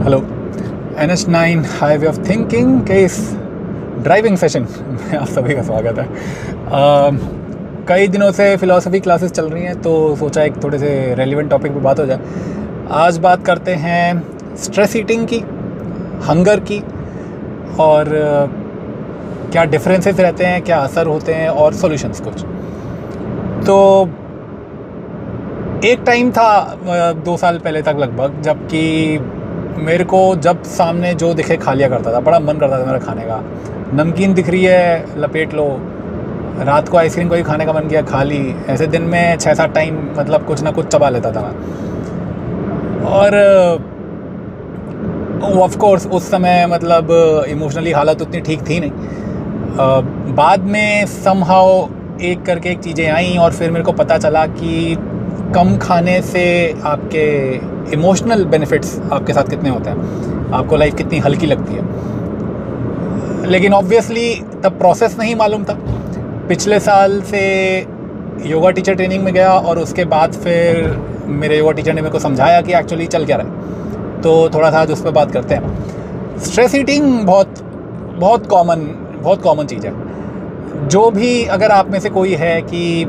Hello. NH9 highway of thinking के इस driving session में आप सभी का स्वागत है। कई दिनों से फ़िलासफ़ी क्लासेस चल रही हैं तो सोचा एक थोड़े से रेलिवेंट टॉपिक पे बात हो जाए। आज बात करते हैं स्ट्रेस ईटिंग की, हंगर की, और क्या डिफरेंसेस रहते हैं, क्या असर होते हैं और सॉल्यूशंस कुछ। तो एक टाइम था 2 साल पहले तक लगभग, जबकि मेरे को जब सामने जो दिखे खा लिया करता था। बड़ा मन करता था मेरा खाने का। नमकीन दिख रही है, लपेट लो। रात को आइसक्रीम कोई खाने का मन किया, खा ली। ऐसे दिन में 6-7 टाइम मतलब कुछ ना कुछ चबा लेता था मैं। और ऑफ कोर्स उस समय मतलब इमोशनली हालत उतनी ठीक थी नहीं। बाद में समहाउ एक करके एक चीज़ें आई और फिर मेरे को पता चला कि कम खाने से आपके इमोशनल बेनिफिट्स आपके साथ कितने होते हैं, आपको लाइफ कितनी हल्की लगती है। लेकिन ऑब्वियसली तब प्रोसेस नहीं मालूम था। पिछले साल से योगा टीचर ट्रेनिंग में गया और उसके बाद फिर मेरे योगा टीचर ने मेरे को समझाया कि एक्चुअली चल क्या रहा है। तो थोड़ा सा आज उस पर बात करते हैं। स्ट्रेस ईटिंग बहुत कॉमन चीज़ है। जो भी अगर आप में से कोई है कि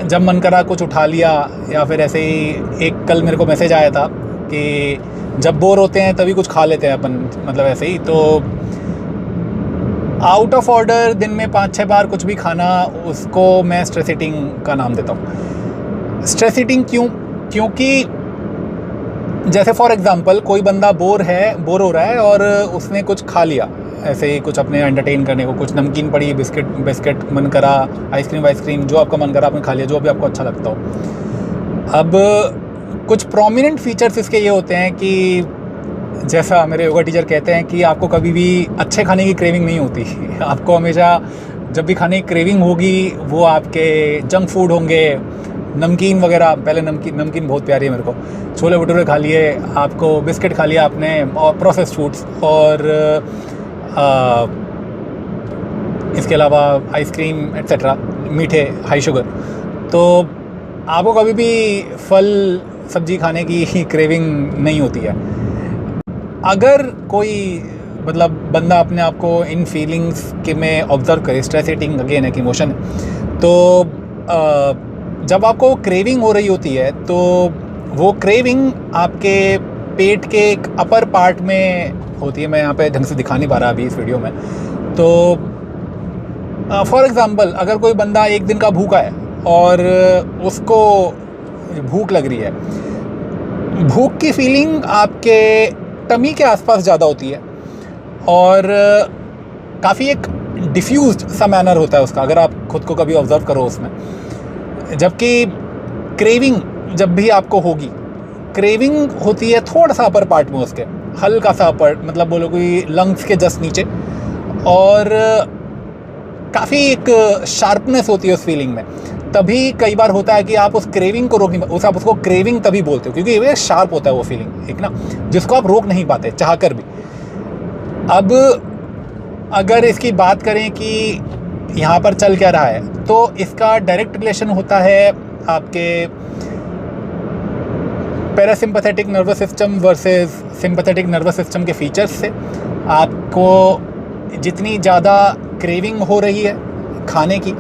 जब मन करा कुछ उठा लिया, या फिर ऐसे ही एक कल मेरे को मैसेज आया था कि जब बोर होते हैं तभी कुछ खा लेते हैं अपन, मतलब ऐसे ही। तो आउट ऑफ ऑर्डर दिन में 5-6 बार कुछ भी खाना, उसको मैं स्ट्रेस ईटिंग का नाम देता हूँ। स्ट्रेस ईटिंग क्योंकि जैसे फॉर एग्जांपल कोई बंदा बोर हो रहा है और उसने कुछ खा लिया ऐसे ही, कुछ अपने एंटरटेन करने को, कुछ नमकीन पड़ी, बिस्किट मन करा, आइसक्रीम जो आपका मन करा आपने खा लिया, जो भी आपको अच्छा लगता हो। अब कुछ प्रोमिनेंट फीचर्स इसके ये होते हैं कि जैसा मेरे योगा टीचर कहते हैं कि आपको कभी भी अच्छे खाने की क्रेविंग नहीं होती। आपको हमेशा जब भी खाने की क्रेविंग होगी वो आपके जंक फूड होंगे, नमकीन वगैरह। पहले नमकीन बहुत प्यारी है मेरे को। छोले भटूरे खा लिए, आपको बिस्किट खा लिया आपने, और प्रोसेस्ड फूड्स, और इसके अलावा आइसक्रीम एट्सेट्रा, मीठे, हाई शुगर। तो आपको कभी भी फल सब्जी खाने की क्रेविंग नहीं होती है। अगर कोई मतलब बंदा अपने आप को इन फीलिंग्स के में ऑब्जर्व करे, स्ट्रेस ईटिंग अगेन एक इमोशन है, तो जब आपको क्रेविंग हो रही होती है तो वो क्रेविंग आपके पेट के एक अपर पार्ट में होती है। मैं यहाँ पे ढंग से दिखा नहीं पा रहा अभी इस वीडियो में। तो फॉर एग्ज़ाम्पल अगर कोई बंदा एक दिन का भूखा है और उसको भूख लग रही है, भूख की फीलिंग आपके टमी के आसपास ज़्यादा होती है और काफ़ी एक डिफ्यूज्ड सा मैनर होता है उसका, अगर आप खुद को कभी ऑब्जर्व करो उसमें। जबकि क्रेविंग जब भी आपको होगी, क्रेविंग होती है थोड़ा सा अपर पार्ट में, उसके हल्का सा अपर, मतलब बोलो कोई लंग्स के जस्ट नीचे, और काफ़ी एक शार्पनेस होती है उस फीलिंग में। तभी कई बार होता है कि आप उस क्रेविंग को रोक नहीं, आप उसको क्रेविंग तभी बोलते हो क्योंकि ये शार्प होता है वो फीलिंग एक ना, जिसको आप रोक नहीं पाते चाह कर भी। अब अगर इसकी बात करें कि यहाँ पर चल क्या रहा है, तो इसका डायरेक्ट रिलेशन होता है आपके parasympathetic nervous system versus sympathetic nervous system के फीचर्स से। आपको जितनी ज़्यादा क्रेविंग हो रही है खाने की,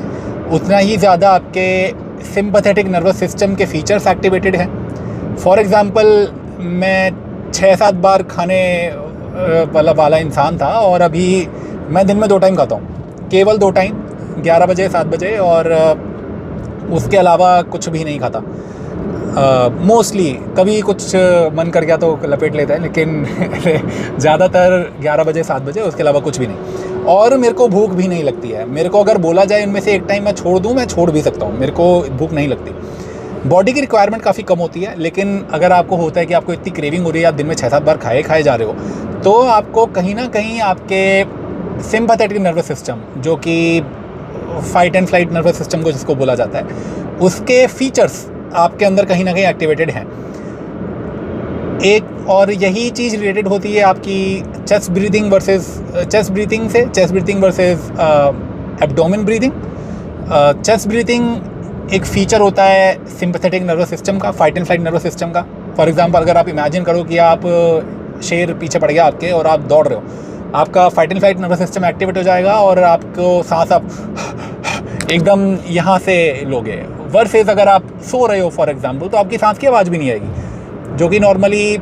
उतना ही ज़्यादा आपके सिंपैथेटिक नर्वस सिस्टम के फीचर्स एक्टिवेटेड हैं। फॉर एग्ज़ाम्पल मैं 6-7 बार खाने वाला इंसान था और अभी मैं दिन में 2 टाइम खाता हूँ, केवल 2 टाइम, 11 बजे 7 बजे, और उसके अलावा कुछ भी नहीं खाता। मोस्टली कभी कुछ मन कर गया तो लपेट लेता है, लेकिन ज़्यादातर 11 बजे 7 बजे, उसके अलावा कुछ भी नहीं। और मेरे को भूख भी नहीं लगती है। मेरे को अगर बोला जाए इनमें से एक टाइम मैं छोड़ दूँ, मैं छोड़ भी सकता हूँ, मेरे को भूख नहीं लगती। बॉडी की रिक्वायरमेंट काफ़ी कम होती है, लेकिन अगर आपको होता है कि आपको इतनी क्रेविंग हो रही है, आप दिन में 6-7 बार खाए जा रहे हो, तो आपको कहीं ना कहीं आपके सिंपैथेटिक नर्वस सिस्टम, जो कि fight and flight nervous system को जिसको बोला जाता है, उसके फीचर्स आपके अंदर कहीं ना कहीं एक्टिवेटेड हैं। एक और यही चीज़ रिलेटेड होती है आपकी chest breathing versus abdomen breathing. Chest breathing एक फीचर होता है सिंपैथेटिक नर्वस सिस्टम का, fight and flight nervous system का। फॉर एग्जांपल अगर आप इमेजिन करो कि आप शेर पीछे पड़ गया आपके और आप दौड़ रहे हो, आपका fight and flight nervous system activate हो जाएगा और आपको सांस आप एकदम यहाँ से लोगे। वर्सेस अगर आप सो रहे हो फॉर एग्जांपल, तो आपकी सांस की आवाज़ भी नहीं आएगी, जो कि नॉर्मली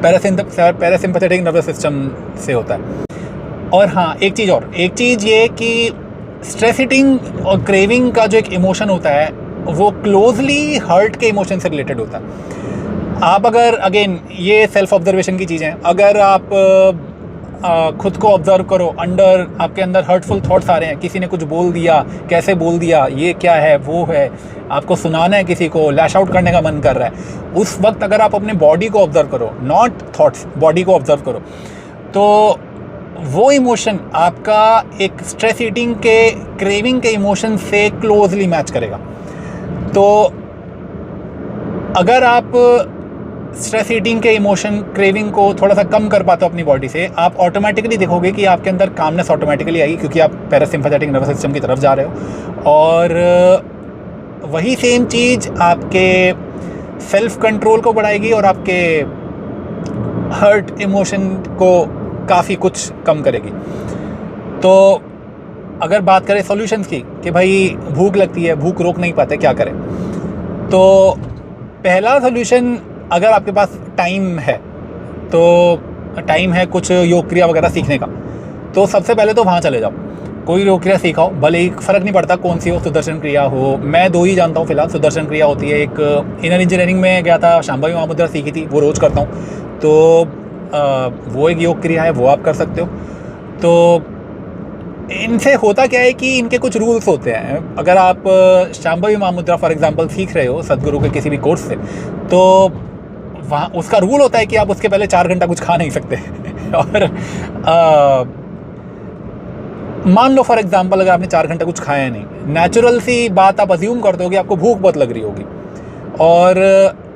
पैरासिम्पैथेटिक नर्वस सिस्टम से होता है। और हाँ, एक चीज़ ये कि स्ट्रेस ईटिंग और क्रेविंग का जो एक इमोशन होता है वो क्लोजली हर्ट के इमोशन से रिलेटेड होता है। आप अगर, अगेन ये सेल्फ ऑब्जर्वेशन की चीज़ें हैं, अगर आप खुद को ऑब्जर्व करो, आपके अंदर हर्टफुल थॉट्स आ रहे हैं, किसी ने कुछ बोल दिया, कैसे बोल दिया, ये क्या है, वो है, आपको सुनाना है, किसी को लैश आउट करने का मन कर रहा है, उस वक्त अगर आप अपने बॉडी को ऑब्जर्व करो, नॉट थॉट्स, बॉडी को ऑब्जर्व करो, तो वो इमोशन आपका एक स्ट्रेस ईटिंग के, क्रेविंग के इमोशन से क्लोजली मैच करेगा। तो अगर आप स्ट्रेस ईटिंग के इमोशन, क्रेविंग को थोड़ा सा कम कर पाते हो अपनी बॉडी से, आप ऑटोमेटिकली देखोगे कि आपके अंदर कामनेस ऑटोमेटिकली आएगी, क्योंकि आप पैरासिम्पैथेटिक नर्वस सिस्टम की तरफ जा रहे हो। और वही सेम चीज़ आपके सेल्फ कंट्रोल को बढ़ाएगी और आपके हर्ट इमोशन को काफ़ी कुछ कम करेगी। तो अगर बात करें सॉल्यूशंस की, कि भाई भूख लगती है, भूख रोक नहीं पाते, क्या करें, तो पहला सॉल्यूशन, अगर आपके पास टाइम है, तो टाइम है कुछ योग क्रिया वगैरह सीखने का, तो सबसे पहले तो वहाँ चले जाओ, कोई योग क्रिया सीखाओ, भले ही फ़र्क नहीं पड़ता कौन सी हो, सुदर्शन क्रिया हो, मैं 2 ही जानता हूँ फिलहाल। सुदर्शन क्रिया होती है, एक इनर इंजीनियरिंग में गया था, शांभवी महामुद्रा सीखी थी, वो रोज़ करता हूँ, तो वो एक योग क्रिया है, वो आप कर सकते हो। तो इनसे होता क्या है कि इनके कुछ रूल्स होते हैं। अगर आप शांभवी महामुद्रा फॉर एग्जांपल सीख रहे हो सदगुरु के किसी भी कोर्स से, तो वहाँ उसका रूल होता है कि आप उसके पहले 4 घंटा कुछ खा नहीं सकते और मान लो फॉर एग्जांपल अगर आपने 4 घंटा कुछ खाया नहीं, नेचुरल सी बात आप अज्यूम करते हो कि आपको भूख बहुत लग रही होगी, और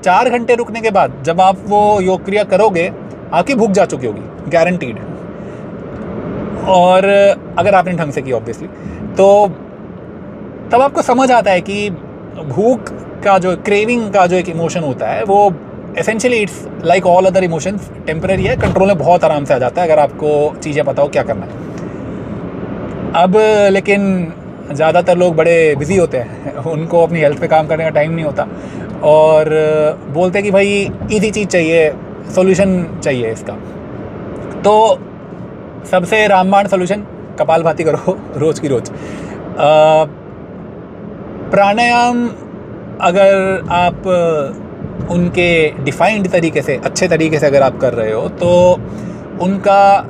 4 घंटे रुकने के बाद जब आप वो योग क्रिया करोगे, आपकी भूख जा चुकी होगी, गारंटीड। और अगर आपने ढंग से किया ऑब्वियसली, तो तब आपको समझ आता है कि भूख का जो, क्रेविंग का जो एक इमोशन होता है, वो essentially it's like all other emotions, temporary है, कंट्रोल में बहुत आराम से आ जाता है अगर आपको चीज़ें पता हो क्या करना है। अब लेकिन ज़्यादातर लोग बड़े बिजी होते हैं, उनको अपनी हेल्थ पे काम करने का टाइम नहीं होता, और बोलते हैं कि भाई इजी चीज़ चाहिए, सॉल्यूशन चाहिए इसका। तो सबसे रामबाण सॉल्यूशन, कपालभाति करो रोज़ की रोज़। प्राणायाम अगर आप उनके डिफाइंड तरीके से, अच्छे तरीके से अगर आप कर रहे हो, तो उनका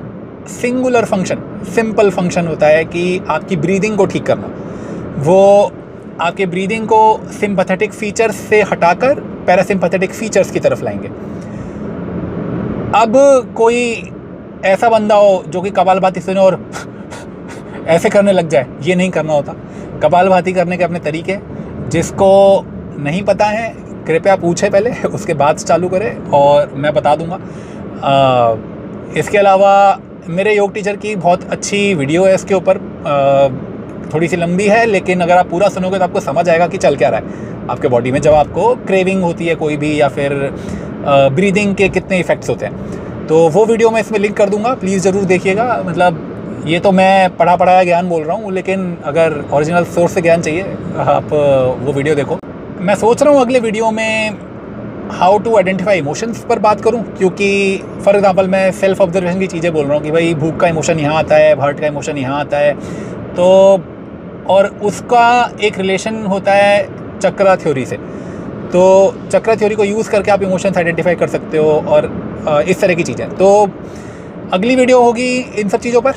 सिंगुलर फंक्शन, सिंपल फंक्शन होता है कि आपकी ब्रीदिंग को ठीक करना। वो आपके ब्रीदिंग को सिंपैथेटिक फीचर्स से हटाकर पैरासिम्पैथेटिक फीचर्स की तरफ लाएंगे। अब कोई ऐसा बंदा हो जो कि कपालभाति सुने और ऐसे करने लग जाए, ये नहीं करना होता। कपालभाति करने के अपने तरीके, जिसको नहीं पता है कृपया पूछे पहले, उसके बाद चालू करें और मैं बता दूंगा। इसके अलावा मेरे योग टीचर की बहुत अच्छी वीडियो है इसके ऊपर, थोड़ी सी लंबी है, लेकिन अगर आप पूरा सुनोगे तो आपको समझ आएगा कि चल क्या रहा है आपके बॉडी में जब आपको क्रेविंग होती है कोई भी, या फिर ब्रीदिंग के कितने इफ़ेक्ट्स होते हैं। तो वो वीडियो मैं इसमें लिंक कर दूंगा, प्लीज़ ज़रूर देखिएगा। मतलब ये तो मैं पढ़ाया ज्ञान बोल रहा हूँ, लेकिन अगर ओरिजिनल सोर्स से ज्ञान चाहिए आप वो वीडियो देखो। मैं सोच रहा हूँ अगले वीडियो में हाउ टू आइडेंटिफाई इमोशंस पर बात करूं, क्योंकि फॉर एग्जांपल मैं सेल्फ ऑब्जर्वेशन की चीज़ें बोल रहा हूं कि भाई भूख का इमोशन यहाँ आता है, हर्ट का इमोशन यहाँ आता है, तो और उसका एक रिलेशन होता है चक्रा थ्योरी से। तो चक्रा थ्योरी को यूज़ करके आप इमोशंस आइडेंटिफाई कर सकते हो और इस तरह की चीज़ें। तो अगली वीडियो होगी इन सब चीज़ों पर।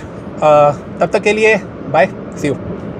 तब तक के लिए बाय, सी यू।